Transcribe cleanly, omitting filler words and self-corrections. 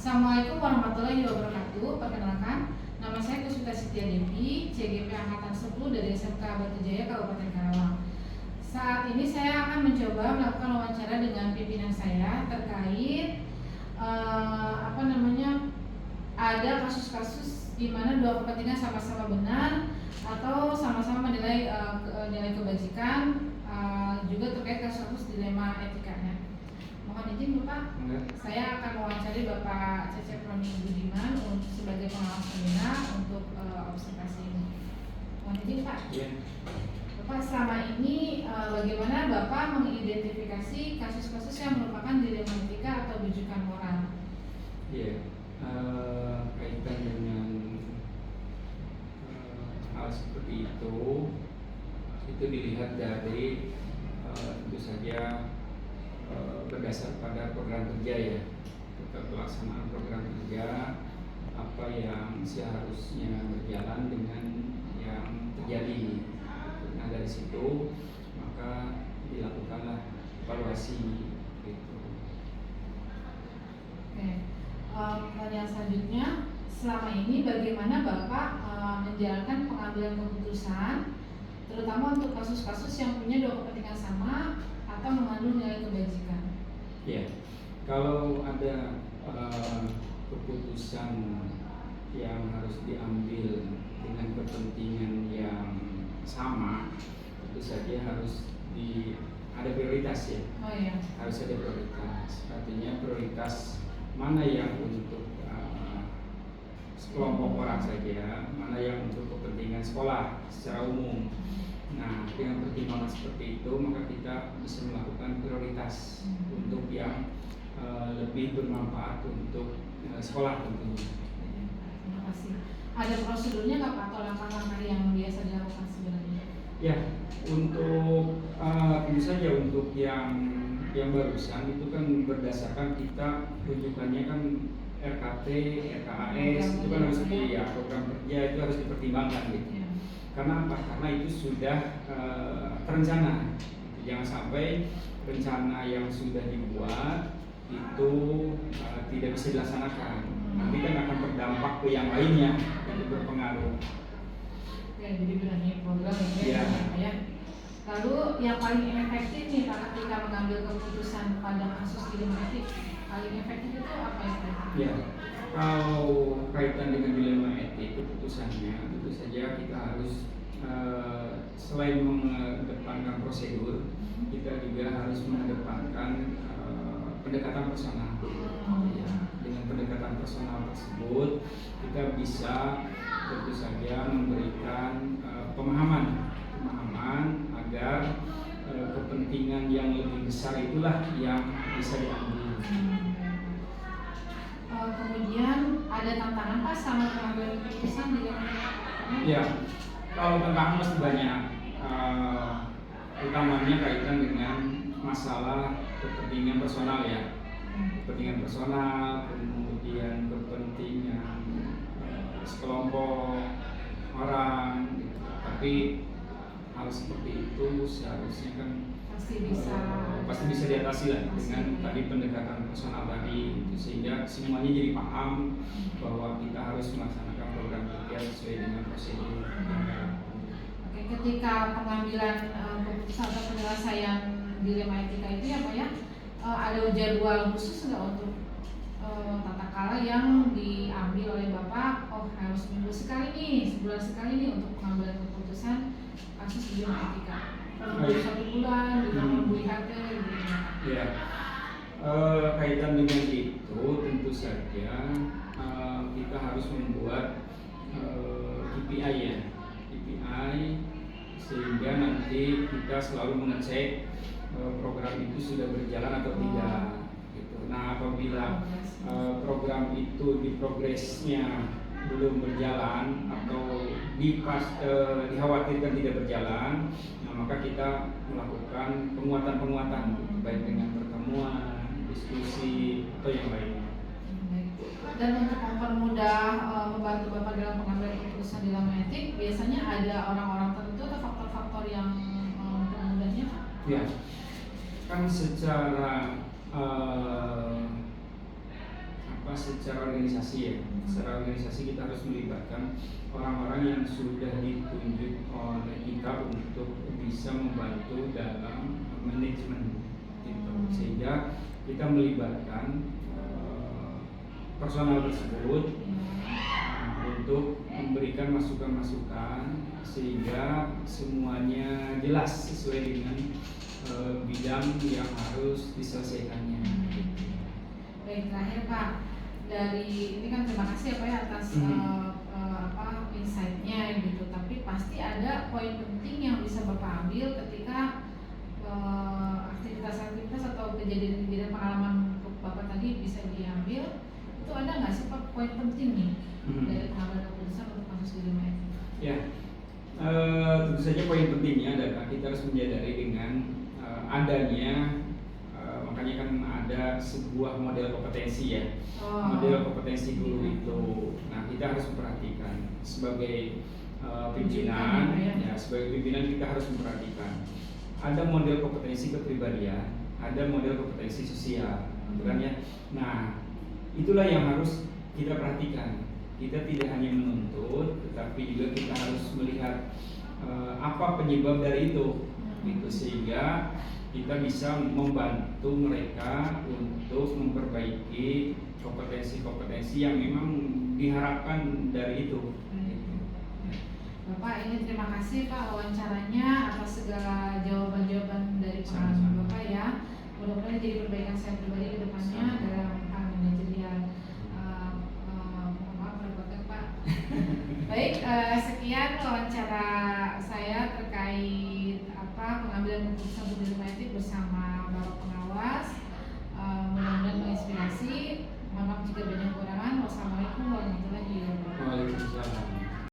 Assalamualaikum warahmatullahi wabarakatuh. Perkenalkan, nama saya Kusvita Sitya Devi, CGP Angkatan 10 dari SMK Batu Jaya, Kabupaten Karawang. Saat ini saya akan mencoba melakukan wawancara dengan pimpinan saya terkait ada kasus-kasus di mana dua kepentingan sama-sama benar atau sama-sama menilai nilai kebajikan, juga terkait kasus-kasus dilema etikanya. Mohon izin Bapak, saya akan mewawancari Bapak Cecep Roni Budiman sebagai pengawas seminar untuk observasi ini. Mohon izin Pak. Yeah. Bapak, selama ini bagaimana Bapak mengidentifikasi kasus-kasus yang merupakan dilema etika atau rujukan moral? Iya, kaitan dengan hal seperti itu dilihat dari tentu saja berdasar pada program kerja ya, pelaksanaan program kerja, apa yang seharusnya berjalan dengan yang terjadi. Nah dari situ maka dilakukanlah evaluasi gitu. Oke. Pertanyaan selanjutnya, selama ini bagaimana Bapak menjalankan pengambilan keputusan, terutama untuk kasus-kasus yang punya dua kepentingan sama atau mengandung nilai kebajikan? Ya, kalau ada keputusan yang harus diambil dengan kepentingan yang sama, tentu saja harus ada prioritas ya. Oh iya. Harus ada prioritas. Artinya prioritas mana yang untuk sekelompok orang saja, mana yang untuk kepentingan sekolah secara umum. Nah, dengan pertimbangan seperti itu, maka kita bisa melakukan prioritas untuk yang lebih bermanfaat untuk sekolah tentunya. Terima kasih. Ada prosedurnya nggak Pak atau langkah-langkah yang biasa dilakukan sebenarnya? Ya, untuk tentu saja untuk yang barusan itu kan berdasarkan kita rujukannya kan RKT, RKAS itu kan harus program kerja itu harus dipertimbangkan gitu. Ya. Karena apa? Karena itu sudah terencana. Jangan sampai rencana yang sudah dibuat itu tidak bisa dilaksanakan. Nanti kan akan berdampak ke yang lainnya, itu berpengaruh. Ya, jadi berani program ya. Lalu yang paling efektif nih Pak ketika mengambil keputusan pada kasus dilema etik, paling efektif itu apa ya Pak? Ya, kalau kaitan dengan dilema etik keputusannya tentu saja kita harus selain mengedepankan prosedur, kita juga harus mengedepankan pendekatan personal. Ya, dengan pendekatan personal tersebut kita bisa tentu saja memberikan pemahaman agar kepentingan yang lebih besar itulah yang bisa diambil. Kemudian ada tantangan Pak sama pengambilan keputusan di Ya, kalau tantangan masih banyak, utamanya kaitan dengan masalah kepentingan personal ya, kepentingan personal, kemudian kepentingan sekelompok orang, gitu. Tapi hal seperti itu seharusnya kan pasti bisa diatasi lah dengan tadi pendekatan personal tadi, gitu, sehingga semuanya jadi paham bahwa kita harus melaksanakan program kerja sesuai dengan prosedur. Oke, ketika pengambilan keputusan atau penyelesaian dilema etika itu ya Pak ya, ada jadwal khusus nggak untuk tata kala yang diambil oleh Bapak? Oh, harus seminggu sekali nih, sebulan sekali nih untuk pengambilan keputusan kasus dilema etika. Kalau 1 bulan, di dalam IHT gitu. Ya, kaitan dengan itu tentu saja kita harus membuat KPI ya, KPI sehingga nanti kita selalu mengecek program itu sudah berjalan atau tidak. Gitu. Nah, apabila program itu di progresnya belum berjalan atau dikhawatirkan tidak berjalan, nah maka kita melakukan penguatan baik dengan pertemuan, diskusi atau yang lainnya. Dan untuk mempermudah membantu Bapak dalam pengambilan keputusan dilema etik, biasanya ada orang-orang tertentu atau faktor-faktor yang mempermudahnya? Ya, kan secara secara organisasi ya. Secara organisasi kita harus melibatkan orang-orang yang sudah ditunjuk oleh kita untuk bisa membantu dalam manajemen gitu. Sehingga kita melibatkan personal tersebut untuk memberikan masukan-masukan sehingga semuanya jelas sesuai dengan bidang yang harus diselesaikannya. Baik, terakhir Pak, dari ini kan terima kasih ya Pak ya atas insight-nya gitu. Tapi pasti ada poin penting yang bisa Bapak ambil ketika aktivitas-aktivitas atau kejadian-kejadian pengalaman Bapak tadi bisa diambil. Itu ada nggak sih Pak poin penting nih dari pengambilan keputusan untuk kasus di rumah itu? Ya, tentu saja poin pentingnya adalah kita harus menyadari dengan adanya makanya kan ada sebuah model kompetensi ya. Model kompetensi guru itu. Nah, kita harus memperhatikan sebagai pimpinan ya, sebagai pimpinan kita harus memperhatikan ada model kompetensi kepribadian, ada model kompetensi sosial, kan ya. Nah, itulah yang harus kita perhatikan. Kita tidak hanya menuntut, tetapi juga kita harus melihat apa penyebab dari itu, gitu, sehingga kita bisa membantu mereka untuk memperbaiki kompetensi-kompetensi yang memang diharapkan dari itu. Bapak, ini terima kasih Pak wawancaranya atas segala jawaban-jawaban dari pengalaman Bapak ya. Mudah-mudahan jadi perbaikan saya pribadi ke depannya dalam hal manajerial. Mohon maaf repotkan Pak. Baik, sekian wawancara saya terkait pengambilan keputusan untuk rumah etik bersama Bapak Pengawas. Mudah-mudahan menginspirasi. Mohon maaf jika banyak kekurangan. Wassalamualaikum warahmatullahi wabarakatuh.